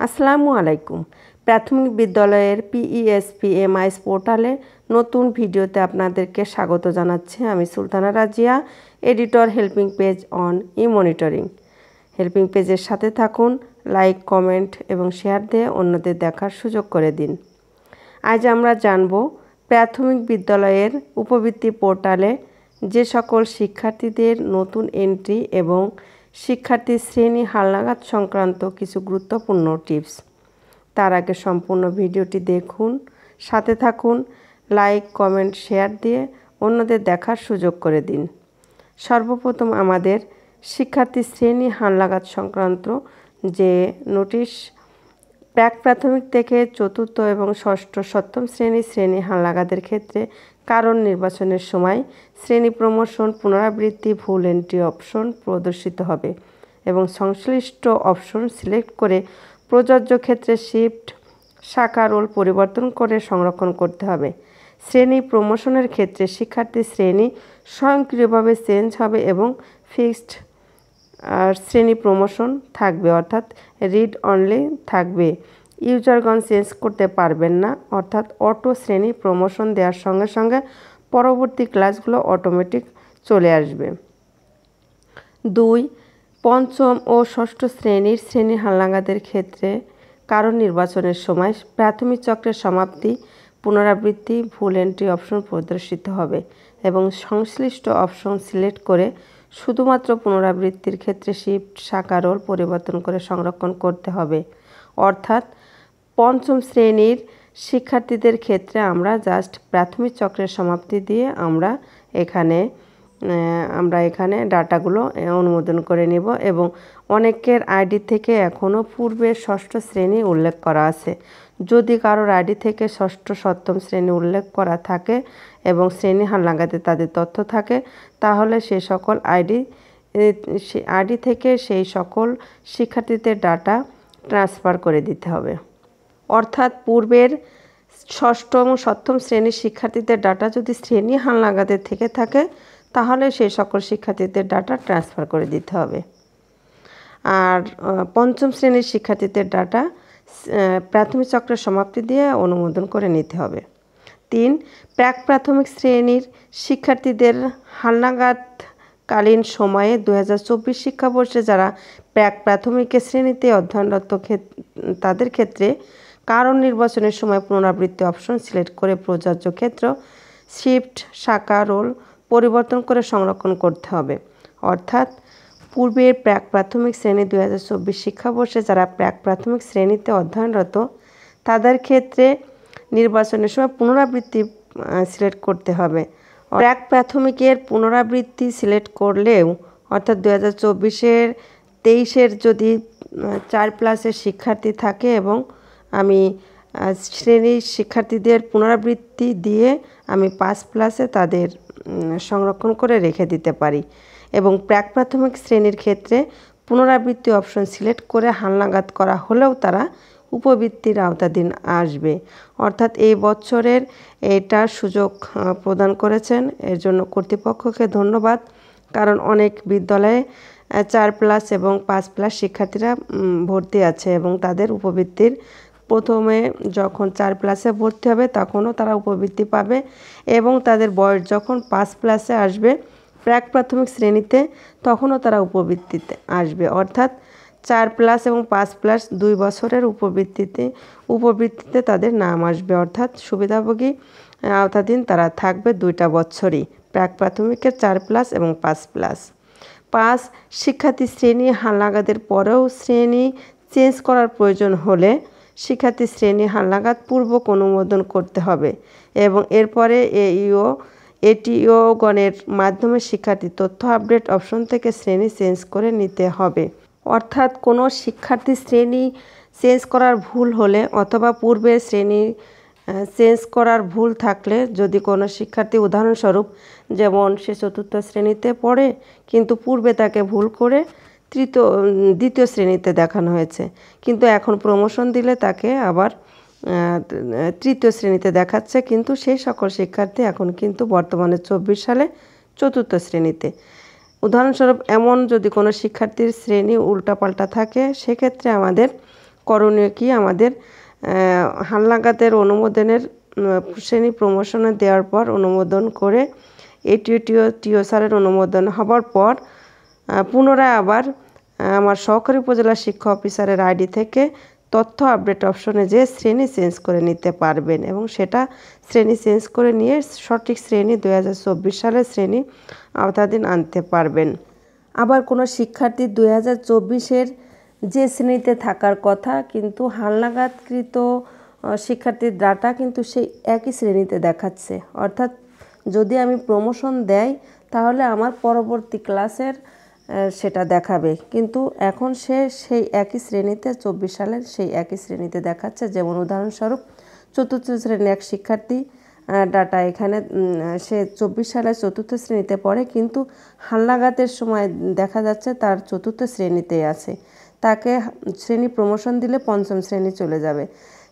আসসালামু আলাইকুম। প্রাথমিক বিদ্যালয়ের PESPMIS পোর্টালে নতুন ভিডিওতে আপনাদেরকে স্বাগত জানাচ্ছি। আমি Sultana Razia, editor, helping page on e monitoring. Helping পেজের সাথে থাকুন, লাইক, কমেন্ট এবং শেয়ার দিয়ে অন্যদের দেখার সুযোগ করে দিন। আজ আমরা জানব প্রাথমিক বিদ্যালয়ের উপবৃত্তি পোর্টালে যে সকল শিক্ষার্থীদের নতুন এন্ট্রি এবং শিক্ষার্থী শ্রেণী হালনাগাদ সংক্রান্ত কিছু গুরুত্বপূর্ণ টিপস। তার আগে সম্পূর্ণ ভিডিওটি দেখুন, সাথে থাকুন, লাইক, কমেন্ট, শেয়ার দিয়ে অন্যদের দেখার সুযোগ করে দিন। সর্বপ্রথম আমাদের শিক্ষার্থী শ্রেণী হালনাগাদ সংক্রান্ত যে নোটিশ প্রাক প্রাথমিক থেকে চতুর্থ এবং ষষ্ঠ সপ্তম শ্রেণী হালনাগাদের ক্ষেত্রে কারণ নির্বাচনের সময় শ্রেণী প্রমোশন, পুনরাবৃত্তি, ভুল এন্ট্রি অপশন প্রদর্শিত হবে এবং সংশ্লিষ্ট অপশন সিলেক্ট করে প্রযোজ্য ক্ষেত্রে শিফট, শাখা, রোল পরিবর্তন করে সংরক্ষণ করতে হবে। শ্রেণী প্রমোশনের ক্ষেত্রে শিক্ষার্থী শ্রেণী স্বয়ংক্রিয়ভাবে চেঞ্জ হবে এবং ফিক্সড শ্রেণী প্রমোশন থাকবে, অর্থাৎ রিড অনলি থাকবে। ইউজারগণ চেঞ্জ করতে পারবেন না, অর্থাৎ অটো শ্রেণী প্রমোশন দেওয়ার সঙ্গে সঙ্গে পরবর্তী ক্লাসগুলো অটোমেটিক চলে আসবে। 2. পঞ্চম ও ষষ্ঠ শ্রেণী হালনাগাদের ক্ষেত্রে কারণ নির্বাচনের সময় প্রাথমিক চক্রের সমাপ্তি, পুনরাবৃত্তি, ভুল এন্ট্রি অপশন প্রদর্শিত হবে এবং সংশ্লিষ্ট অপশন সিলেক্ট করে শুধুমাত্র পুনরাবৃত্তির ক্ষেত্রে শিফট, শাখা, রোল পরিবর্তন করে সংরক্ষণ করতে হবে। অর্থাৎ পঞ্চম শ্রেণীর শিক্ষার্থীদের ক্ষেত্রে আমরা জাস্ট প্রাথমিক চক্রের সমাপ্তি দিয়ে আমরা এখানে ডাটাগুলো অনুমোদন করে নেব এবং অনেকের আইডি থেকে এখনও পূর্বে ষষ্ঠ শ্রেণী উল্লেখ করা আছে। যদি কারোর আইডি থেকে ষষ্ঠ সপ্তম শ্রেণী উল্লেখ করা থাকে এবং শ্রেণী হালনাগাদে তাদের তথ্য থাকে, তাহলে সেই সকল আইডি থেকে সেই সকল শিক্ষার্থীদের ডাটা ট্রান্সফার করে দিতে হবে। অর্থাৎ পূর্বের ষষ্ঠ এবং সপ্তম শ্রেণীর শিক্ষার্থীদের ডাটা যদি শ্রেণী হালনাগাদে থেকে থাকে, তাহলে সেই সকল শিক্ষার্থীদের ডাটা ট্রান্সফার করে দিতে হবে। আর পঞ্চম শ্রেণীর শিক্ষার্থীদের ডাটা প্রাথমিক চক্রের সমাপ্তি দিয়ে অনুমোদন করে নিতে হবে। 3. প্রাক প্রাথমিক শ্রেণীর শিক্ষার্থীদের হালনাগাদকালীন সময়ে 2024 শিক্ষাবর্ষে যারা প্রাক প্রাথমিকের শ্রেণীতে অধ্যয়নরত তাদের ক্ষেত্রে কারণ নির্বাচনের সময় পুনরাবৃত্তি অপশন সিলেক্ট করে প্রযোজ্য ক্ষেত্র শিফট, শাখা, রোল পরিবর্তন করে সংরক্ষণ করতে হবে। অর্থাৎ পূর্বের প্রাক প্রাথমিক শ্রেণী 2024 শিক্ষাবর্ষে যারা প্রাক প্রাথমিক শ্রেণীতে অধ্যয়নরত তাদের ক্ষেত্রে নির্বাচনের সময় পুনরাবৃত্তি সিলেক্ট করতে হবে। প্রাক প্রাথমিকের পুনরাবৃত্তি সিলেক্ট করলেও, অর্থাৎ 2024-এর 23-এর যদি 4+ শিক্ষার্থী থাকে এবং আমি শ্রেণীর শিক্ষার্থীদের পুনরাবৃত্তি দিয়ে আমি 5+ তাদের সংরক্ষণ করে রেখে দিতে পারি এবং প্রাক প্রাথমিক শ্রেণীর ক্ষেত্রে পুনরাবৃত্তি অপশন সিলেক্ট করে হালনাগাদ করা হলেও তারা উপবৃত্তির আওতাধীন আসবে। অর্থাৎ এই বছরের এটা সুযোগ প্রদান করেছেন, এর জন্য কর্তৃপক্ষকে ধন্যবাদ। কারণ অনেক বিদ্যালয়ে 4+ এবং 5+ শিক্ষার্থীরা ভর্তি আছে এবং তাদের উপবৃত্তির প্রথমে যখন 4+এ ভর্তি হবে তখনও তারা উপবৃত্তি পাবে এবং তাদের বয়স যখন 5+এ আসবে প্রাক প্রাথমিক শ্রেণীতে তখনও তারা উপবৃত্তিতে আসবে। অর্থাৎ 4+ এবং 5+ 2 বছরের উপবৃত্তিতে তাদের নাম আসবে, অর্থাৎ সুবিধাভোগী আওতাধীন তারা থাকবে 2টা বছরই, প্রাক প্রাথমিকের 4+ এবং 5+। 5. শিক্ষার্থী শ্রেণী হালনাগাদের পরেও শ্রেণী চেঞ্জ করার প্রয়োজন হলে শিক্ষার্থী শ্রেণী হালনাগাদ পূর্বক অনুমোদন করতে হবে এবং এরপরে এটিও গণের মাধ্যমে শিক্ষার্থী তথ্য আপডেট অপশন থেকে শ্রেণী চেঞ্জ করে নিতে হবে। অর্থাৎ কোনো শিক্ষার্থী শ্রেণী চেঞ্জ করার ভুল হলে অথবা পূর্বের শ্রেণী চেঞ্জ করার ভুল থাকলে, যদি কোনো শিক্ষার্থী উদাহরণস্বরূপ যেমন সে 4র্থ শ্রেণীতে পড়ে কিন্তু পূর্বে তাকে ভুল করে দ্বিতীয় শ্রেণীতে দেখানো হয়েছে, কিন্তু এখন প্রমোশন দিলে তাকে আবার 3য় শ্রেণীতে দেখাচ্ছে, কিন্তু সেই সকল শিক্ষার্থী এখন কিন্তু বর্তমানে 24 সালে 4র্থ শ্রেণীতে। উদাহরণস্বরূপ এমন যদি কোনো শিক্ষার্থীর শ্রেণী উল্টাপাল্টা থাকে, সেক্ষেত্রে আমাদের করণীয় কি, আমাদের হালনাগাদের অনুমোদনের শ্রেণী প্রমোশনে দেওয়ার পর অনুমোদন করে টিও স্যারের অনুমোদন হবার পর পুনরায় আবার আমার সহকারী উপজেলা শিক্ষা অফিসারের আইডি থেকে তথ্য আপডেট অপশনে যে শ্রেণী চেঞ্জ করে নিতে পারবেন এবং সেটা শ্রেণী চেঞ্জ করে নিয়ে সঠিক শ্রেণী 2024 সালের শ্রেণী আওতাধীন আনতে পারবেন। আবার কোনো শিক্ষার্থী 2024-এর যে শ্রেণীতে থাকার কথা কিন্তু হালনাগাদকৃত শিক্ষার্থীর ডাটা কিন্তু সেই একই শ্রেণীতে দেখাচ্ছে, অর্থাৎ যদি আমি প্রমোশন দেই তাহলে আমার পরবর্তী ক্লাসের সেটা দেখাবে, কিন্তু এখন সে সেই একই শ্রেণীতে 24 সালের সেই একই শ্রেণীতে দেখাচ্ছে। যেমন উদাহরণস্বরূপ 4র্থ শ্রেণীর এক শিক্ষার্থী ডাটা এখানে সে 24 সালের 4র্থ শ্রেণীতে পড়ে, কিন্তু হালনাগাদের সময় দেখা যাচ্ছে তার 4র্থ শ্রেণীতেই আছে। তাকে শ্রেণী প্রমোশন দিলে 5ম শ্রেণী চলে যাবে।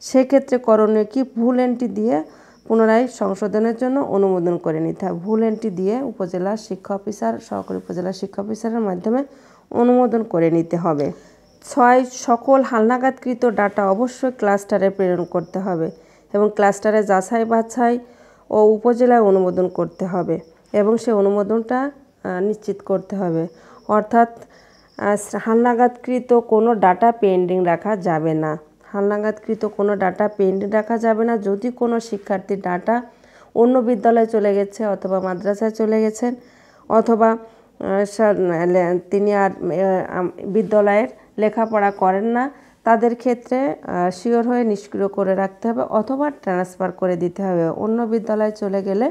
সেক্ষেত্রে করণীয় কি, ভুল এন্ট্রি দিয়ে পুনরায় সংশোধনের জন্য অনুমোদন করে নিতে হবে। ভুল এন্ট্রি দিয়ে উপজেলা শিক্ষা অফিসার, সহকারী উপজেলা শিক্ষা অফিসারের মাধ্যমে অনুমোদন করে নিতে হবে। 6 সকল হালনাগাদকৃত ডাটা অবশ্যই ক্লাস্টারে প্রেরণ করতে হবে এবং ক্লাস্টারে যাচাই বাছাই ও উপজেলায় অনুমোদন করতে হবে এবং সে অনুমোদনটা নিশ্চিত করতে হবে। অর্থাৎ হালনাগাদকৃত কোনো ডাটা পেন্ডিং রাখা যাবে না। হালনাগাদকৃত কোনো ডাটা পেন্ডিং রাখা যাবে না। যদি কোনো শিক্ষার্থীর ডাটা অন্য বিদ্যালয়ে চলে গেছে অথবা মাদ্রাসায় চলে গেছেন অথবা তিনি আর বিদ্যালয়ের লেখাপড়া করেন না, তাদের ক্ষেত্রে শিওর হয়ে নিষ্ক্রিয় করে রাখতে হবে অথবা ট্রান্সফার করে দিতে হবে। অন্য বিদ্যালয়ে চলে গেলে,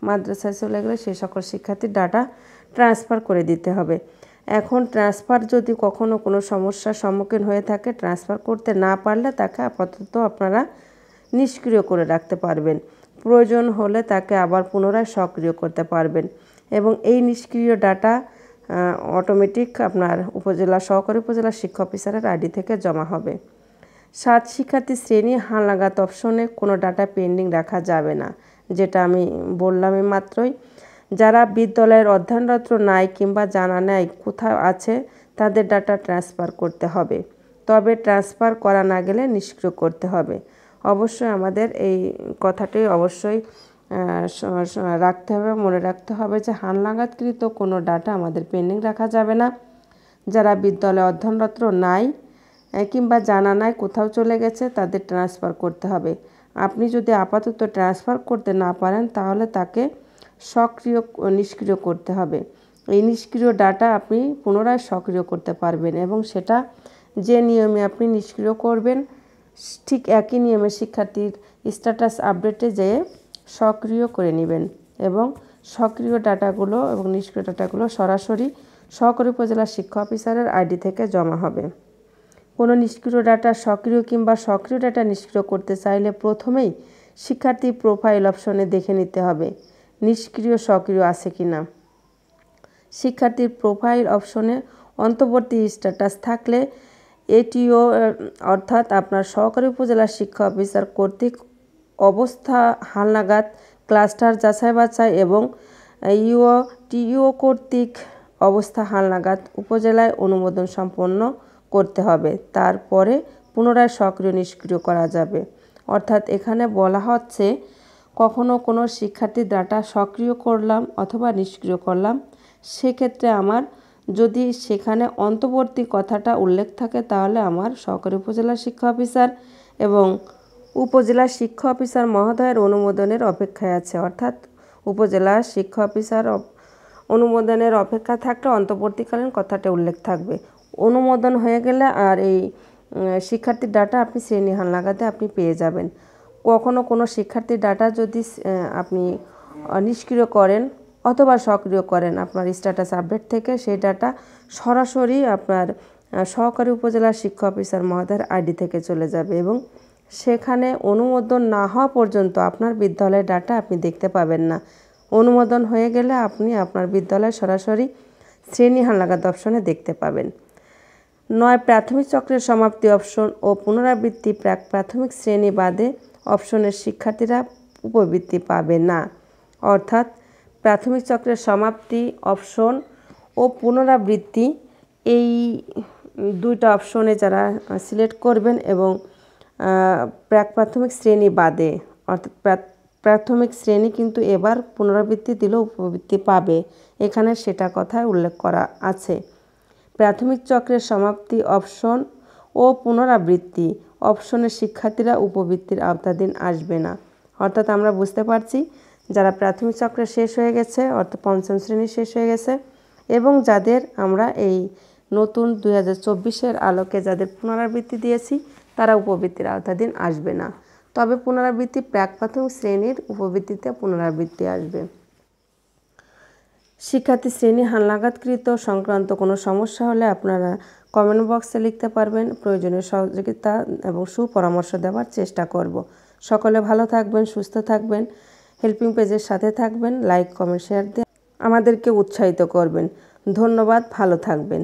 মাদ্রাসায় চলে গেলে সেই সকল শিক্ষার্থীর ডাটা ট্রান্সফার করে দিতে হবে। এখন ট্রান্সফার যদি কখনো কোনো সমস্যার সম্মুখীন হয়ে থাকে, ট্রান্সফার করতে না পারলে তাকে আপাতত আপনারা নিষ্ক্রিয় করে রাখতে পারবেন। প্রয়োজন হলে তাকে আবার পুনরায় সক্রিয় করতে পারবেন এবং এই নিষ্ক্রিয় ডাটা অটোমেটিক আপনার সহকারী উপজেলা শিক্ষা অফিসারের আইডি থেকে জমা হবে। 7 শিক্ষার্থী শ্রেণী হালনাগাদ অপশনে কোনো ডাটা পেন্ডিং রাখা যাবে না, যেটা আমি বললাম মাত্রই। যারা বিদ্যালয়ের অধ্যয়নরত নাই কিংবা জানা নেই কোথাও আছে, তাদের ডাটা ট্রান্সফার করতে হবে, তবে ট্রান্সফার করা না গেলে নিষ্ক্রিয় করতে হবে। অবশ্যই আমাদের এই কথাটি অবশ্যই রাখতে হবে, মনে রাখতে হবে যে হালনাগাদকৃত কোনো ডাটা আমাদের পেন্ডিং রাখা যাবে না। যারা বিদ্যালয়ে অধ্যয়নরত নাই কিংবা জানা নাই কোথাও চলে গেছে, তাদের ট্রান্সফার করতে হবে। আপনি যদি আপাতত ট্রান্সফার করতে না পারেন তাহলে তাকে নিষ্ক্রিয় করতে হবে। এই নিষ্ক্রিয় ডাটা আপনি পুনরায় সক্রিয় করতে পারবেন এবং সেটা যে নিয়মে আপনি নিষ্ক্রিয় করবেন ঠিক একই নিয়মে শিক্ষার্থীর স্ট্যাটাস আপডেটে যেয়ে সক্রিয় করে নেবেন এবং সক্রিয় ডাটাগুলো এবং নিষ্ক্রিয় ডাটাগুলো সরাসরি সহকারী উপজেলা শিক্ষা অফিসারের আইডি থেকে জমা হবে। কোনো নিষ্ক্রিয় ডাটা সক্রিয় কিংবা সক্রিয় ডাটা নিষ্ক্রিয় করতে চাইলে প্রথমেই শিক্ষার্থী প্রোফাইল অপশনে দেখে নিতে হবে নিষ্ক্রিয় সক্রিয় আছে কিনা। শিক্ষার্থীর প্রোফাইল অপশনে অন্তর্বর্তী স্ট্যাটাস থাকলে এটিও অর্থাৎ আপনার সহকারী উপজেলা শিক্ষা অফিসার কর্তৃক অবস্থা হালনাগাদ ক্লাস্টার যাচাই বাছাই এবং টিও কর্তৃক অবস্থা হালনাগাদ উপজেলায় অনুমোদন সম্পন্ন করতে হবে, তারপরে পুনরায় সক্রিয় নিষ্ক্রিয় করা যাবে। অর্থাৎ এখানে বলা হচ্ছে কখনো কোনো শিক্ষার্থীর ডাটা সক্রিয় করলাম অথবা নিষ্ক্রিয় করলাম, সেক্ষেত্রে আমার যদি সেখানে অন্তর্বর্তী কথাটা উল্লেখ থাকে তাহলে আমার সহকারী উপজেলা শিক্ষা অফিসার এবং উপজেলা শিক্ষা অফিসার মহোদয়ের অনুমোদনের অপেক্ষায় আছে। অর্থাৎ উপজেলা শিক্ষা অফিসার অনুমোদনের অপেক্ষা থাকলে অন্তর্বর্তীকালীন কথাটা উল্লেখ থাকবে। অনুমোদন হয়ে গেলে আর এই শিক্ষার্থীর ডাটা আপনি শ্রেণী হালনাগাদে আপনি পেয়ে যাবেন। কখনো কোনো শিক্ষার্থীর ডাটা যদি আপনি নিষ্ক্রিয় করেন অথবা সক্রিয় করেন আপনার স্ট্যাটাস আপডেট থেকে, সেই ডাটা সরাসরি আপনার সহকারী উপজেলা শিক্ষা অফিসার মহোদয়ের আইডি থেকে চলে যাবে এবং সেখানে অনুমোদন না হওয়া পর্যন্ত আপনার বিদ্যালয়ের ডাটা আপনি দেখতে পাবেন না। অনুমোদন হয়ে গেলে আপনি আপনার বিদ্যালয়ে সরাসরি শ্রেণী হালনাগাদ অপশনে দেখতে পাবেন। 9 প্রাথমিক চক্রের সমাপ্তি অপশন ও পুনরাবৃত্তি প্রাথমিক শ্রেণী বাদে অপশনের শিক্ষার্থীরা উপবৃত্তি পাবে না। অর্থাৎ প্রাথমিক চক্রের সমাপ্তি অপশন ও পুনরাবৃত্তি এই দুইটা অপশনে যারা সিলেক্ট করবেন এবং প্রাক প্রাথমিক শ্রেণী বাদে, অর্থাৎ প্রাথমিক শ্রেণী কিন্তু এবার পুনরাবৃত্তি দিলেও উপবৃত্তি পাবে, এখানে সেটা কথায় উল্লেখ করা আছে। প্রাথমিক চক্রের সমাপ্তি অপশন ও পুনরাবৃত্তি অপশনের শিক্ষার্থীরা উপবৃত্তির আওতাধীন আসবে না। অর্থাৎ আমরা বুঝতে পারছি যারা প্রাথমিক চক্রে শেষ হয়ে গেছে, অর্থাৎ পঞ্চম শ্রেণী শেষ হয়ে গেছে, এবং যাদের আমরা এই নতুন 2024-এর আলোকে যাদের পুনরাবৃত্তি দিয়েছি তারা উপবৃত্তির আওতাধীন আসবে না। তবে পুনরাবৃত্তি প্রাক প্রাথমিক শ্রেণীর উপবৃত্তিতে পুনরাবৃত্তি আসবে। শিক্ষার্থী শ্রেণী হালনাগাদকৃত সংক্রান্ত কোনো সমস্যা হলে আপনারা কমেন্ট বক্সে লিখতে পারবেন। প্রয়োজনীয় সহযোগিতা এবং সুপরামর্শ দেওয়ার চেষ্টা করব। সকলে ভালো থাকবেন, সুস্থ থাকবেন, হেল্পিং পেজের সাথে থাকবেন, লাইক কমেন্ট শেয়ার দিয়ে আমাদেরকে উৎসাহিত করবেন। ধন্যবাদ, ভালো থাকবেন।